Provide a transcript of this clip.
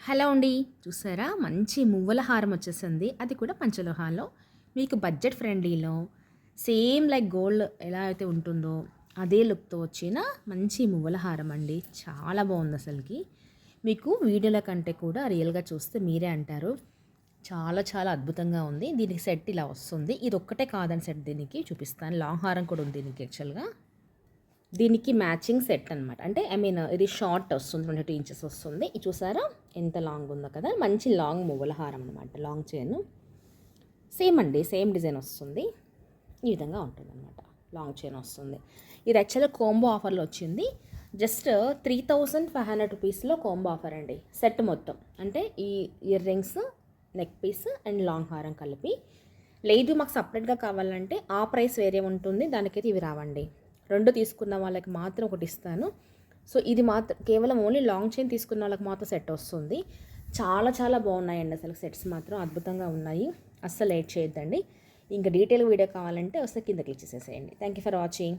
Hello అండి. చూసారా మంచి మువ్వల హారం వచ్చేసింది. అది కూడా పంచలోహాల్లో మీకు బడ్జెట్ ఫ్రెండ్లీలో సేమ్ లైక్ గోల్డ్ ఎలా అయితే ఉంటుందో అదే లుక్తో వచ్చిన మంచి మువ్వల హారం అండి. చాలా బాగుంది అసలుకి. మీకు వీడియోల కంటే కూడా రియల్గా చూస్తే మీరే అంటారు చాలా చాలా అద్భుతంగా ఉంది. దీనికి సెట్ ఇలా వస్తుంది. ఇది ఒక్కటే కాదని సెట్ దీనికి చూపిస్తాను. లాంగ్ హారం కూడా ఉంది దీనికి యాక్చువల్గా. దీనికి మ్యాచింగ్ సెట్ అనమాట. అంటే ఇది షార్ట్ వస్తుంది, 22 ఇంచెస్ వస్తుంది. ఇది చూసారా ఎంత లాంగ్ ఉందో కదా. మంచి లాంగ్ మువ్వల హారం అనమాట, లాంగ్ చైన్. సేమ్ అండి, సేమ్ డిజైన్ వస్తుంది. ఈ విధంగా ఉంటుంది అనమాట, లాంగ్ చైన్ వస్తుంది. ఇది యాక్చువల్గా కాంబో ఆఫర్లో వచ్చింది. జస్ట్ 3500 రూపీస్లో కాంబో ఆఫర్ అండి. సెట్ మొత్తం అంటే ఈ ear rings, neck piece and long హారం కలిపి. లేదు మాకు సపరేట్గా కావాలంటే ఆ ప్రైస్ వేరే ఉంటుంది, దానికైతే ఇవి రావండి. రెండు తీసుకున్న వాళ్ళకి మాత్రం ఒకటి ఇస్తాను. సో ఇది మాత్రం కేవలం ఓన్లీ లాంగ్ చైన్ తీసుకున్న వాళ్ళకి మాత్రం సెట్ వస్తుంది. చాలా చాలా బాగున్నాయండి అసలు. సెట్స్ మాత్రం అద్భుతంగా ఉన్నాయి. అస్సలు లేట్ చేయొద్దండి. ఇంకా డీటెయిల్ వీడియో కావాలంటే వస్తే కింద క్లిక్ చేసేసేయండి. Thank you for watching.